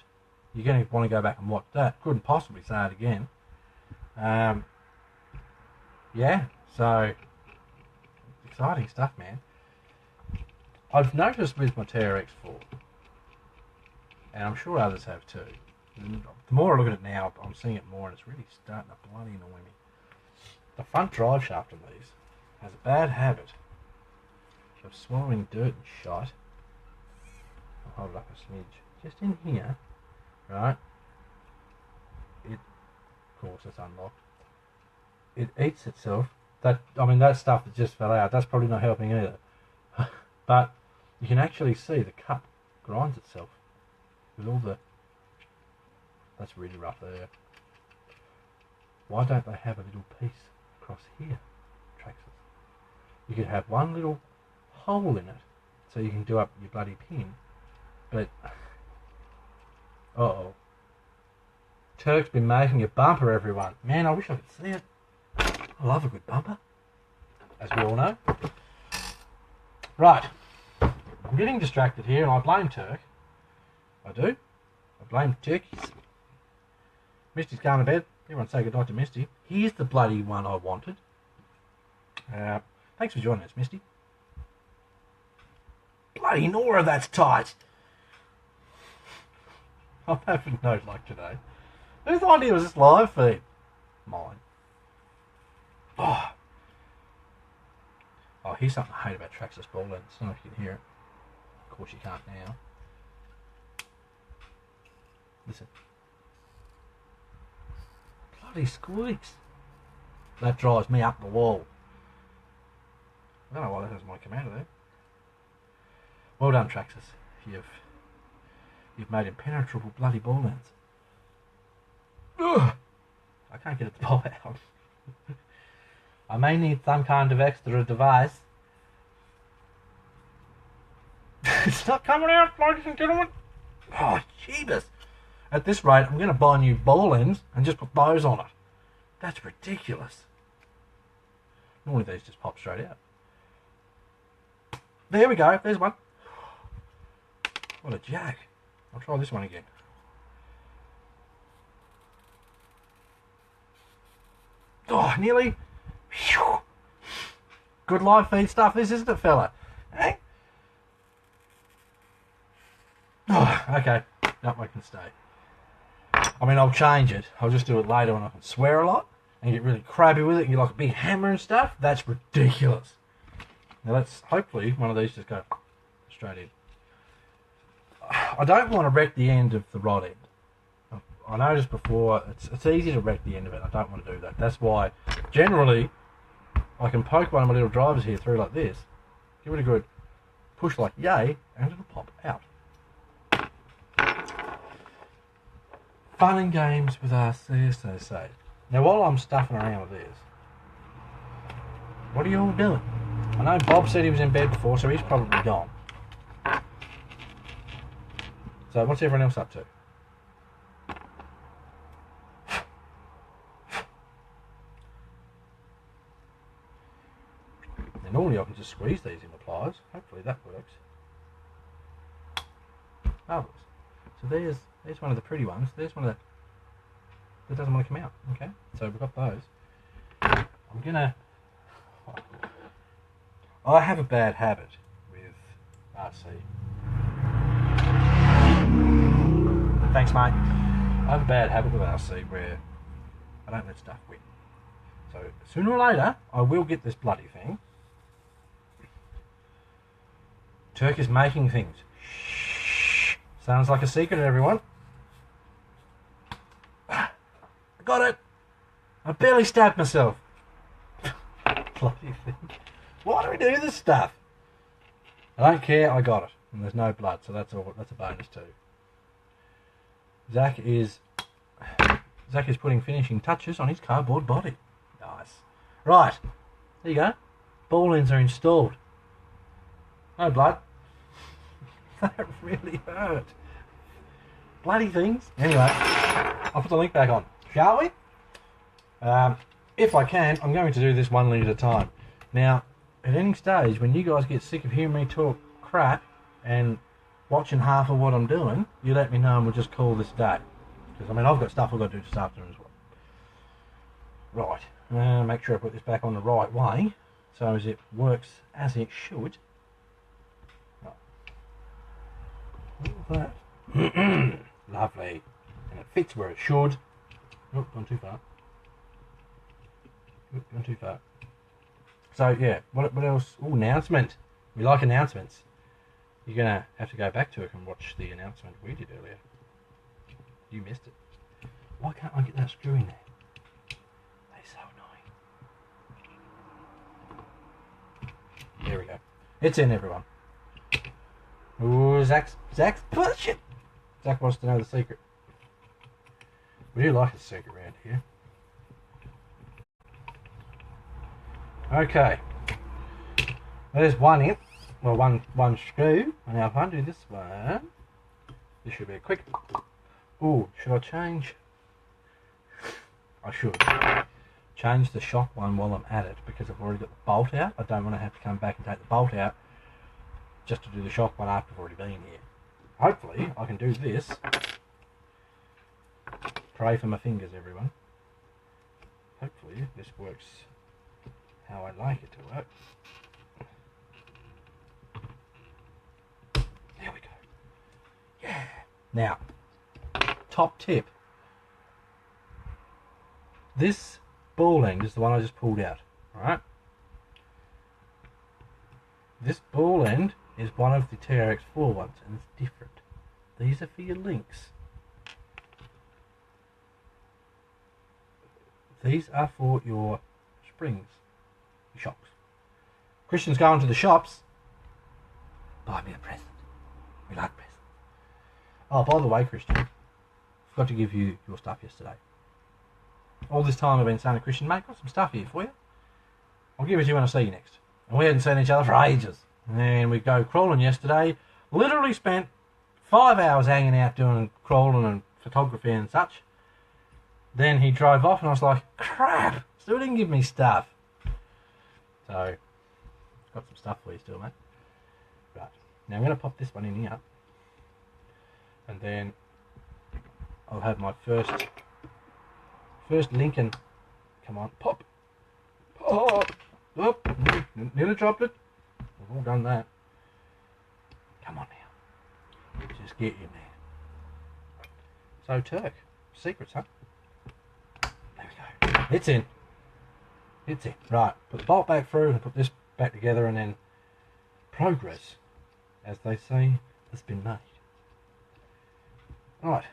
You're going to want to go back and watch that. Couldn't possibly say it again. Yeah, so exciting stuff, man. I've noticed with my TRX4, and I'm sure others have too. The more I look at it now, I'm seeing it more, and it's really starting to bloody annoy me. The front drive shaft on these has a bad habit of swallowing dirt and shite. I'll hold it up a smidge. Just in here, right? Of course, it's unlocked. It eats itself. That stuff that just fell out, that's probably not helping either. But you can actually see the cup grinds itself with all the. That's really rough there. Why don't they have a little piece across here? Traxxas. You could have one little hole in it so you can do up your bloody pin. But Turk's been making a bumper, everyone. Man, I wish I could see it. I love a good bumper, as we all know. Right. I'm getting distracted here, and I blame Turk. I do. I blame turkeys. Misty's going to bed. Everyone say goodnight to Misty. Here's the bloody one I wanted. Thanks for joining us, Misty. Bloody Nora, that's tight. I'm having no luck today. Whose idea was this live feed? Mine. Oh, here's something I hate about Traxxas ball lens. I don't know if you can hear it. Of course you can't now. Listen. Bloody squeaks. That drives me up the wall. I don't know why that doesn't want to come out of there. Well done, Traxxas. You've made impenetrable bloody ball lens. Ugh. I can't get it to pop out. I may need some kind of extra device. It's not coming out, ladies and gentlemen. Oh, jeebus. At this rate, I'm going to buy new ball ends and just put those on it. That's ridiculous. Normally these just pop straight out. There we go. There's one. What a jack. I'll try this one again. Oh, nearly. Whew. Good live feed stuff, this, isn't it, fella? Hey? Oh, okay. Nope, I can stay. I mean, I'll change it. I'll just do it later when I can swear a lot and get really crabby with it and get like a big hammer and stuff. That's ridiculous. Now let's, hopefully, one of these just go straight in. I don't want to wreck the end of the rod end. I noticed before, it's easy to wreck the end of it. I don't want to do that. That's why, generally, I can poke one of my little drivers here through like this, give it a good push like yay, and it'll pop out. Fun and games with RC, as they say. Now, while I'm stuffing around with this, what are you all doing? I know Bob said he was in bed before, so he's probably gone. So, what's everyone else up to? Now, normally I can just squeeze these in the pliers. Hopefully that works. Marvellous. So there's one of the pretty ones. There's one of that doesn't want to come out. Okay, so we've got those. I'm gonna. I have a bad habit with RC. Thanks, mate. I have a bad habit with RC where I don't let stuff win. So sooner or later, I will get this bloody thing. Turk is making things. Shh. Sounds like a secret, everyone. I got it. I barely stabbed myself. Bloody thing. Why do we do this stuff? I don't care. I got it, and there's no blood, so that's all. That's a bonus too. Zach is putting finishing touches on his cardboard body. Nice. Right. There you go. Ball ends are installed. No blood. That really hurt. Bloody things. Anyway, I'll put the link back on. Shall we? If I can, I'm going to do this one link at a time. Now, at any stage, when you guys get sick of hearing me talk crap and watching half of what I'm doing, you let me know and we'll just call this a day. Because, I mean, I've got stuff I've got to do this afternoon as well. Right. Make sure I put this back on the right way so as it works as it should. Right. That. Lovely. And it fits where it should. Oh, gone too far. Oh, gone too far. So, yeah, what else? Oh, announcement. We like announcements. You're going to have to go back to it and watch the announcement we did earlier. You missed it. Why can't I get that screw in there? They're so annoying. There we go. It's in, everyone. Ooh, Zach's pushing. Zach wants to know the secret. We do like a secret around here. Okay. There's one in. Well, one screw. And now if I undo this one, this should be a quick. Ooh, should I change? I should change the shock one while I'm at it, because I've already got the bolt out. I don't want to have to come back and take the bolt out just to do the shock one after I've already been here. Hopefully I can do this. Pray for my fingers, everyone. Hopefully this works how I like it to work. There we go. Yeah. Now, top tip. This ball end is the one I just pulled out. Alright? This ball end is one of the TRX4 ones, and it's different. These are for your links. These are for your springs, your shocks. Christian's going to the shops. Buy me a present. We like presents. Oh, by the way, Christian, I forgot to give you your stuff yesterday. All this time I've been saying to Christian, mate, got some stuff here for you. I'll give it to you when I see you next. And we hadn't seen each other for ages. And we go crawling yesterday. Literally spent 5 hours hanging out doing crawling and photography and such. Then he drove off and I was like, crap, still didn't give me stuff. So, got some stuff for you still, mate. Right, now I'm going to pop this one in here. And then I'll have my first Lincoln. Come on, pop. Pop. Oh, nearly dropped it. We've all done that. Come on now. Just get you, man. So, Turk, secrets, huh? There we go. It's in. It's in. Right, put the bolt back through and put this back together, and then progress, as they say, has been made. Right,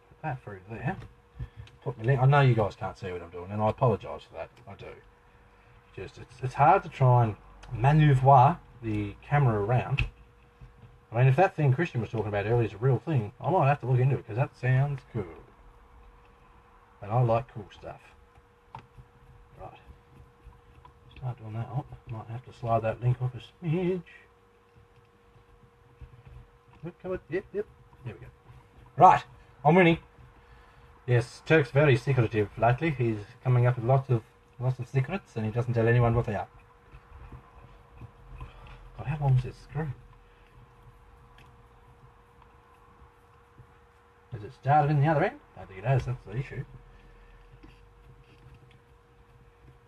put that through there. Put my link. I know you guys can't see what I'm doing, and I apologise for that. I do. Just it's hard to try and manoeuvre the camera around. I mean, if that thing Christian was talking about earlier is a real thing, I might have to look into it, because that sounds cool. And I like cool stuff. Right. Start doing that. Oh, might have to slide that link off a smidge. Yep. There we go. Right, I'm winning. Yes, Turk's very secretive lately. He's coming up with lots of secrets, and he doesn't tell anyone what they are. God, how long is this screw? Has it started in the other end? I don't think it has, that's the issue.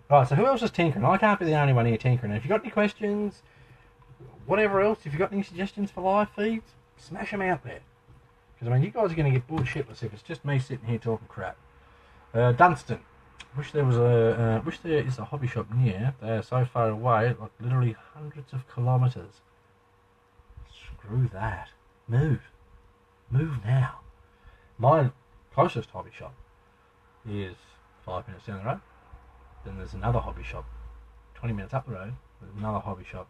Right, so who else is tinkering? I can't be the only one here tinkering. If you've got any questions, whatever else, if you've got any suggestions for live feeds, smash them out there. Because, I mean, you guys are going to get bored shitless if it's just me sitting here talking crap. Dunstan. Wish there is a hobby shop near. They are so far away, like literally hundreds of kilometres. Screw that. Move. Move now. My closest hobby shop is 5 minutes down the road. Then there's another hobby shop 20 minutes up the road. There's another hobby shop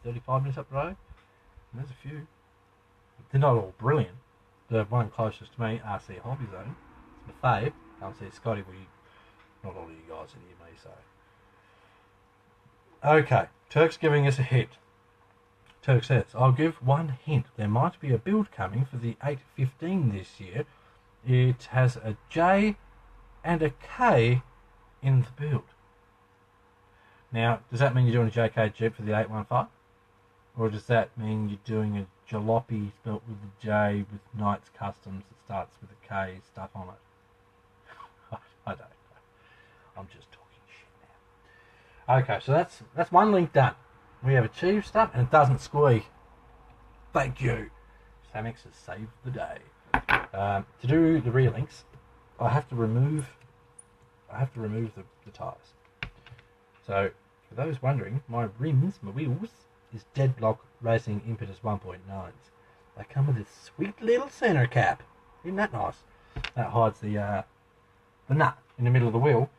35 minutes up the road. And there's a few. They're not all brilliant. The one closest to me, RC Hobby Zone, it's my fave. I'll see Scotty, not all of you guys in here, me, so. Okay, Turk's giving us a hint. Turk says, I'll give one hint. There might be a build coming for the 815 this year. It has a J and a K in the build. Now, does that mean you're doing a JK Jeep for the 815? Or does that mean you're doing a jalopy spelt with a J with Knights Customs that starts with a K stuff on it? I don't know. I'm just talking shit now. Okay, so that's one link done. We have achieved stuff and it doesn't squeak. Thank you. Samex has saved the day. To do the rear links, I have to remove the tyres. So for those wondering, my wheels is Deadblock Racing Impetus 1.9s. They come with this sweet little center cap. Isn't that nice? That hides the nut in the middle of the wheel.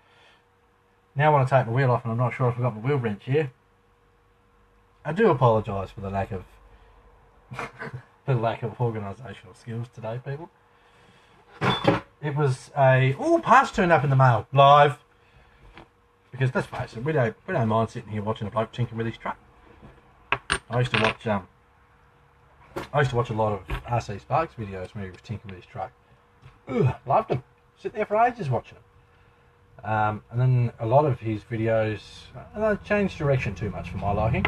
Now when I take my wheel off and I'm not sure if I've got my wheel wrench here, I do apologise for the lack of organisational skills today, people. It was parts turned up in the mail live. Because let's face it, we don't mind sitting here watching a bloke tinkering with his truck. I used to watch a lot of RC Sparks videos when he was tinkering with his truck. Loved them. sit there for ages watching them. And then a lot of his videos changed direction too much for my liking.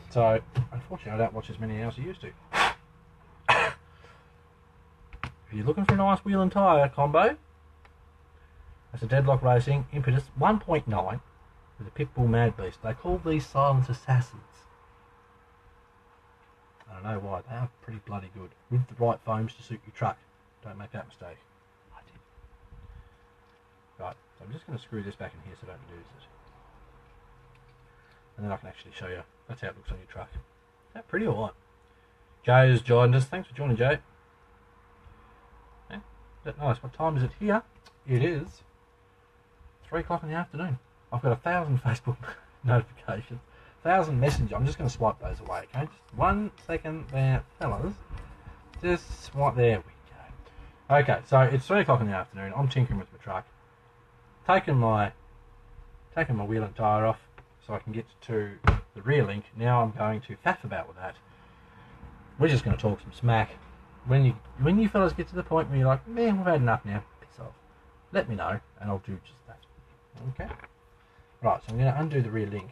So, unfortunately, I don't watch as many as I used to. If you're looking for a nice wheel and tyre combo, that's a Deadlock Racing Impetus 1.9 with a Pitbull Mad Beast. They call these silent assassins. I don't know why, they are pretty bloody good. With the right foams to suit your truck. Don't make that mistake. I did. Right, so I'm just going to screw this back in here so I don't lose it. And then I can actually show you. That's how it looks on your truck. That's pretty alright. Jay has joined us. Thanks for joining, Jay. Yeah, is that nice? What time is it here? It is 3 o'clock in the afternoon. I've got 1,000 Facebook notifications. 1,000 Messenger. I'm just going to swipe those away, okay? Just 1 second there, fellas. Just swipe. There we go. Okay, so it's 3 o'clock in the afternoon. I'm tinkering with my truck. Taking my wheel and tyre off so I can get to the rear link. Now I'm going to faff about with that. We're just going to talk some smack. When you fellas get to the point where you're like, man, we've had enough now, piss off. Let me know, and I'll do just that. Okay? Right, so I'm going to undo the rear link.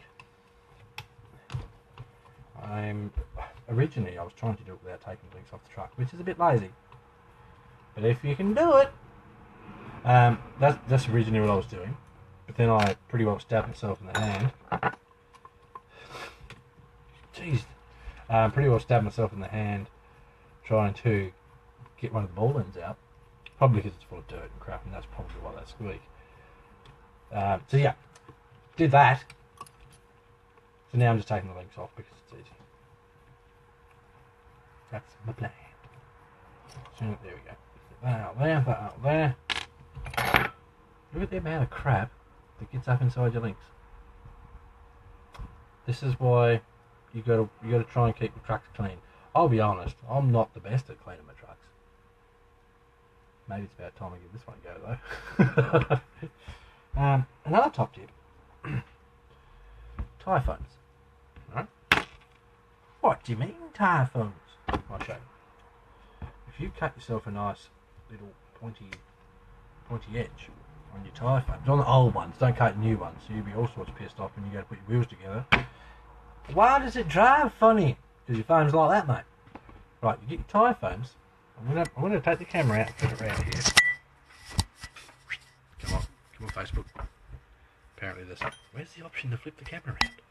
Originally I was trying to do it without taking the links off the truck, which is a bit lazy. But if you can do it, that's originally what I was doing. But then I pretty well stabbed myself in the hand. Jeez. Pretty well stabbed myself in the hand trying to get one of the ball ends out. Probably because it's full of dirt and crap, and that's probably why they squeak. So yeah, did that. So now I'm just taking the links off because it's easy. That's my plan. So there we go. That out there, that out there. Look at the amount of crap that gets up inside your links. This is why you gotta try and keep your trucks clean. I'll be honest, I'm not the best at cleaning my trucks. Maybe it's about time I give this one a go though. Another top tip. Tyre foams. Right? What do you mean tyre foams? I'll show you. If you cut yourself a nice little pointy edge on your tyre foams, on the old ones, don't cut new ones, so you'll be all sorts of pissed off when you go to put your wheels together. Why does it drive funny? Because your foam's like that, mate. Right, you get your tyre foams. I'm gonna take the camera out and put it around here. Come on Facebook. Apparently there's where's the option to flip the camera around?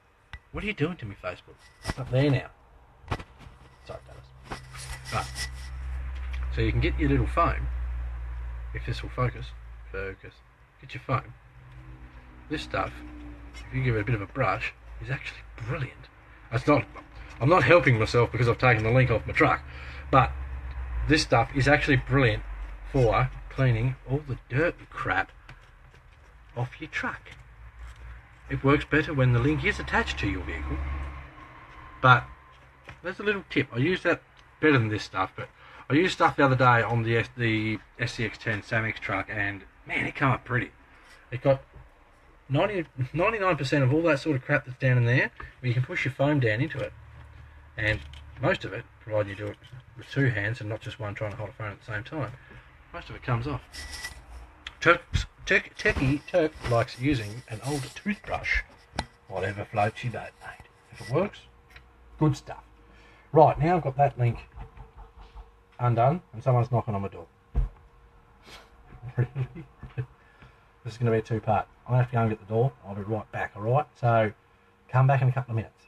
What are you doing to me, Facebook? It's not there now. Sorry, Dallas. Right. So you can get your little foam. If this will focus. Get your foam. This stuff, if you give it a bit of a brush, is actually brilliant. I'm not helping myself because I've taken the link off my truck, but this stuff is actually brilliant for cleaning all the dirt and crap off your truck. It works better when the link is attached to your vehicle, but there's a little tip. I use that better than this stuff, but I used stuff the other day on the SCX10 Samex truck, and man, it came up pretty. It got 99% of all that sort of crap that's down in there, where you can push your foam down into it. And most of it, provided you do it with two hands and not just one trying to hold a phone at the same time, most of it comes off. Turk likes using an old toothbrush. Whatever floats your boat, mate. If it works, good stuff. Right, now I've got that link undone and someone's knocking on my door. Really? This is going to be a two-part. I'm going to have to go and get the door. I'll be right back, alright? So, come back in a couple of minutes.